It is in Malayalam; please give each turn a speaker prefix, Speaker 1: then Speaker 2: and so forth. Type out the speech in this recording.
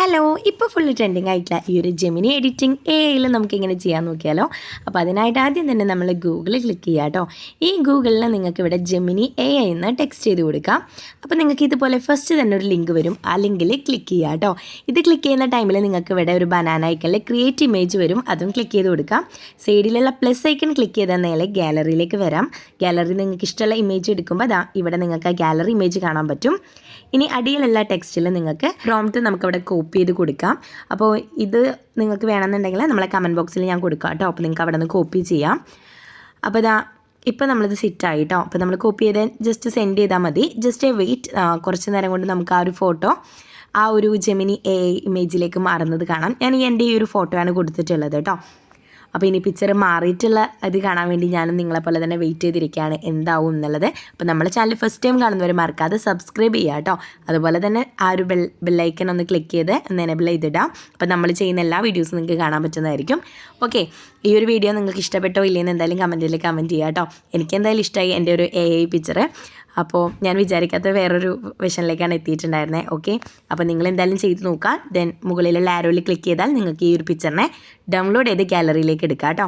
Speaker 1: ഹലോ, ഇപ്പോൾ ഫുള്ള് ട്രെൻഡിങ് ആയിട്ടുള്ള ഈ ഒരു ജെമിനി എഡിറ്റിംഗ് എഐയിൽ നമുക്ക് എങ്ങനെ ചെയ്യാൻ നോക്കിയാലോ. അപ്പോൾ അതിനായിട്ട് ആദ്യം തന്നെ നമ്മൾ ഗൂഗിളിൽ ക്ലിക്ക് ചെയ്യുക കേട്ടോ. ഈ ഗൂഗിളിൽ നിങ്ങൾക്ക് ഇവിടെ ജെമിനി എഐ എന്ന് ടെക്സ്റ്റ് ചെയ്ത് കൊടുക്കാം. അപ്പോൾ നിങ്ങൾക്ക് ഇതുപോലെ ഫസ്റ്റ് തന്നെ ഒരു ലിങ്ക് വരും. ആ ലിങ്കിൽ ക്ലിക്ക് ചെയ്യുക കേട്ടോ. ഇത് ക്ലിക്ക് ചെയ്യുന്ന ടൈമിൽ നിങ്ങൾക്ക് ഇവിടെ ഒരു ബനാന ഐക്കണിൽ ക്രിയേറ്റ് ഇമേജ് വരും. അതും ക്ലിക്ക് ചെയ്ത് കൊടുക്കാം. സൈഡിലുള്ള പ്ലസ് ഐക്കൺ ക്ലിക്ക് ചെയ്താൽ നേരെ ഗാലറിയിലേക്ക് വരാം. ഗാലറി നിങ്ങൾക്ക് ഇഷ്ടമുള്ള ഇമേജ് എടുക്കുമ്പോൾ ഇവിടെ നിങ്ങൾക്ക് ആ ഗാലറി ഇമേജ് കാണാൻ പറ്റും. ഇനി അടിയിലുള്ള ടെക്സ്റ്റിൽ നിങ്ങൾക്ക് പ്രോംപ്റ്റ് നമുക്കവിടെ കോപ്പി ചെയ്ത് കൊടുക്കാം. അപ്പോൾ ഇത് നിങ്ങൾക്ക് വേണമെന്നുണ്ടെങ്കിൽ നമ്മളെ കമൻറ്റ് ബോക്സിൽ ഞാൻ കൊടുക്കാം കേട്ടോ. അപ്പോൾ നിങ്ങൾക്ക് അവിടെ നിന്ന് കോപ്പി ചെയ്യാം. അപ്പോൾ ഇപ്പോൾ നമ്മളിത് സെറ്റായി കേട്ടോ. അപ്പോൾ നമ്മൾ കോപ്പി ചെയ്ത് ജസ്റ്റ് സെൻഡ് ചെയ്താൽ മതി. ജസ്റ്റ് വെയിറ്റ്, കുറച്ച് നേരം കൊണ്ട് നമുക്ക് ആ ഒരു ഫോട്ടോ ആ ഒരു ജെമിനി എഐ ഇമേജിലേക്ക് മാറുന്നത് കാണാം. ഞാൻ എൻ്റെ ഈ ഒരു ഫോട്ടോയാണ് കൊടുത്തിട്ടുള്ളത് കേട്ടോ. അപ്പോൾ ഇനി പിക്ചർ മാറിയിട്ടുള്ള ഇത് കാണാൻ വേണ്ടി ഞാനും നിങ്ങളെപ്പോലെ തന്നെ വെയിറ്റ് ചെയ്തിരിക്കുകയാണ് എന്താവും എന്നുള്ളത്. അപ്പോൾ നമ്മുടെ ചാനൽ ഫസ്റ്റ് ടൈം കാണുന്നവർ മറക്കാതെ സബ്സ്ക്രൈബ് ചെയ്യുക കേട്ടോ. അതുപോലെ തന്നെ ആ ഒരു ബെല്ലൈക്കൺ ഒന്ന് ക്ലിക്ക് ചെയ്ത് ഒന്ന് എനേബിൾ ചെയ്തിടാം. അപ്പോൾ നമ്മൾ ചെയ്യുന്ന എല്ലാ വീഡിയോസും നിങ്ങൾക്ക് കാണാൻ പറ്റുന്നതായിരിക്കും. ഓക്കെ, ഈ ഒരു വീഡിയോ നിങ്ങൾക്ക് ഇഷ്ടപ്പെട്ടോ ഇല്ലയെന്ന് എന്തായാലും കമൻറ്റിൽ കമൻറ്റ് ചെയ്യുക കേട്ടോ. എനിക്ക് എന്തായാലും ഇഷ്ടമായി എൻ്റെ ഒരു എഐ പിക്ചർ. അപ്പോൾ ഞാൻ വിചാരിക്കാത്ത വേറൊരു വെർഷനിലേക്കാണ് എത്തിയിട്ടുണ്ടായിരുന്നത്. ഓക്കെ, അപ്പോൾ നിങ്ങൾ എന്തായാലും ചെയ്ത് നോക്കുക. ദെൻ മുകളിലുള്ള ആരോയിൽ ക്ലിക്ക് ചെയ്താൽ നിങ്ങൾക്ക് ഈ ഒരു പിക്ചറിനെ ഡൗൺലോഡ് ചെയ്ത് ഗാലറിയിലേക്ക് എടുക്കാം കേട്ടോ.